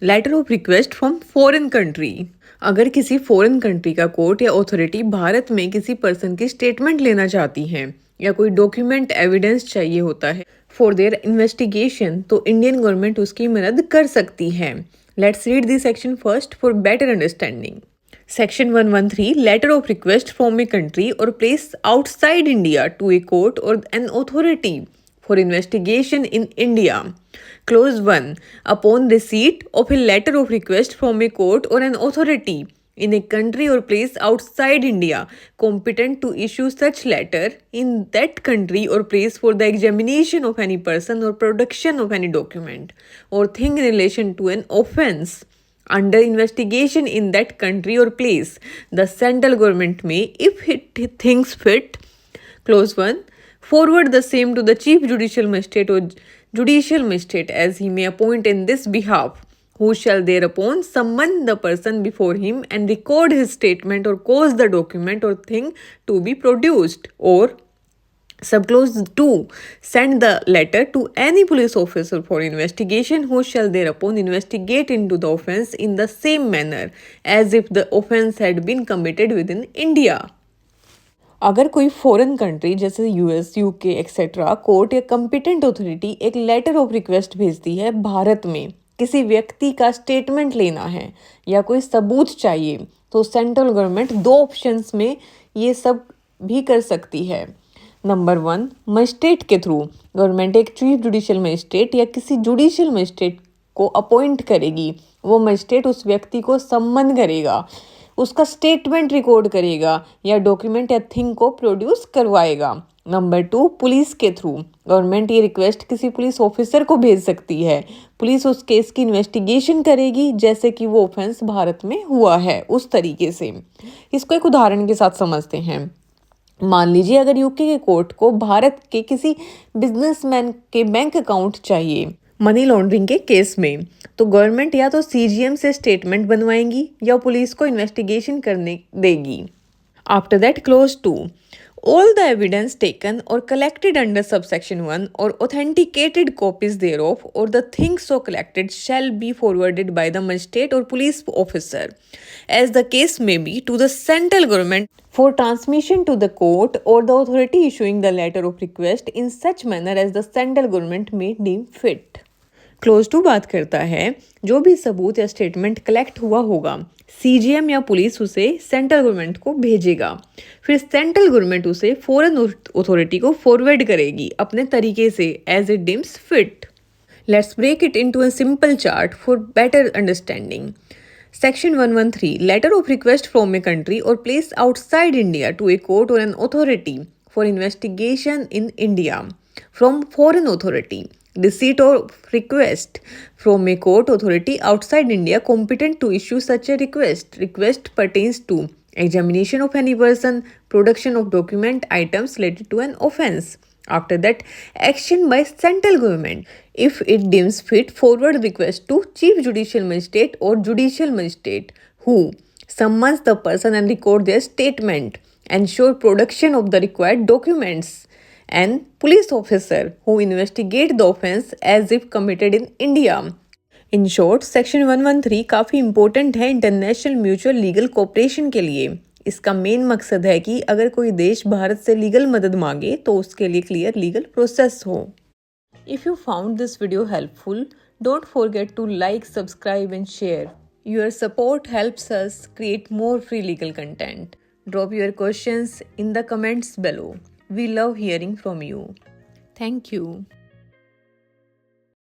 Letter of request from foreign country. अगर किसी foreign country का कोर्ट या अथॉरिटी भारत में किसी पर्सन की स्टेटमेंट लेना चाहती है या कोई डॉक्यूमेंट एविडेंस चाहिए होता है फॉर देयर इन्वेस्टिगेशन, तो इंडियन गवर्नमेंट उसकी मदद कर सकती है। Let's read this section first for better understanding. Section 113 Letter of request from a country or place outside India to a court or an authority for investigation in India. Clause 1. Upon receipt of a letter of request from a court or an authority in a country or place outside India competent to issue such letter in that country or place for the examination of any person or production of any document or thing in relation to an offence under investigation in that country or place, the central government may, if it thinks fit, clause 1, forward the same to the chief judicial magistrate or judicial magistrate as he may appoint in this behalf, who shall thereupon summon the person before him and record his statement or cause the document or thing to be produced, or Subclause 2. Send the letter to any police officer for investigation, who shall thereupon investigate into the offence in the same manner as if the offence had been committed within India. अगर कोई foreign country जैसे US, UK etcetera court या competent authority एक letter of request भेजती है भारत में, किसी व्यक्ति का स्टेटमेंट लेना है या कोई सबूत चाहिए, तो सेंट्रल गवर्नमेंट दो ऑप्शंस में ये सब भी कर सकती है। नंबर 1, मजिस्ट्रेट के थ्रू गवर्नमेंट एक चीफ जुडिशियल मजिस्ट्रेट या किसी जुडिशियल मजिस्ट्रेट को अपॉइंट करेगी। वो मजिस्ट्रेट उस व्यक्ति को सम्मन करेगा, उसका स्टेटमेंट रिकॉर्ड करेगा या डॉक्यूमेंट या थिंग को प्रोड्यूस करवाएगा। नंबर 2, पुलिस के थ्रू गवर्नमेंट ये रिक्वेस्ट किसी पुलिस ऑफिसर को भेज सकती है। पुलिस उस केस की इन्वेस्टिगेशन करेगी जैसे कि वो ऑफेंस भारत में हुआ है उस तरीके से। इसको एक उदाहरण के साथ समझते हैं। मान लीजिए अगर यूके के कोर्ट को भारत के किसी बिजनेसमैन के बैंक अकाउंट चाहिए मनी लॉन्ड्रिंग के केस में, तो गवर्नमेंट या तो सीजीएम से स्टेटमेंट बनवाएंगी या पुलिस को इन्वेस्टिगेशन करने देगी। After that close 2, all the evidence taken or collected under subsection 1 or authenticated copies thereof or the things so collected shall be forwarded by the magistrate or police officer, as the case may be, to the central government for transmission to the court or the authority issuing the letter of request in such manner as the central government may deem fit. Close 2 बात करता है जो भी सबूत या statement collect हुआ होगा CGM या पुलिस उसे सेंट्रल गवर्नमेंट को भेजेगा, फिर सेंट्रल गवर्नमेंट उसे फॉरेन अथॉरिटी को फॉरवर्ड करेगी अपने तरीके से as it deems fit. Let's break it into a simple chart for better understanding. Section 113 Letter of request from a country or place outside India to a court or an authority for investigation in India from foreign authority. Receipt of request from a court authority outside India competent to issue such a request. Request pertains to examination of any person, production of document items related to an offence. After that, action by central government, if it deems fit, forward request to chief judicial magistrate or judicial magistrate, who summons the person and record their statement, ensure production of the required documents, and police officer who investigate the offence as if committed in India. In short section 113 काफ़ी important है international mutual legal cooperation के लिए। इसका main मकसद है कि अगर कोई देश भारत से लीगल मदद मांगे तो उसके लिए क्लियर लीगल प्रोसेस हो। If you found this video helpful, don't forget to like, subscribe and share. Your support helps us create more free legal content. Drop your questions in the comments below. We love hearing from you. Thank you.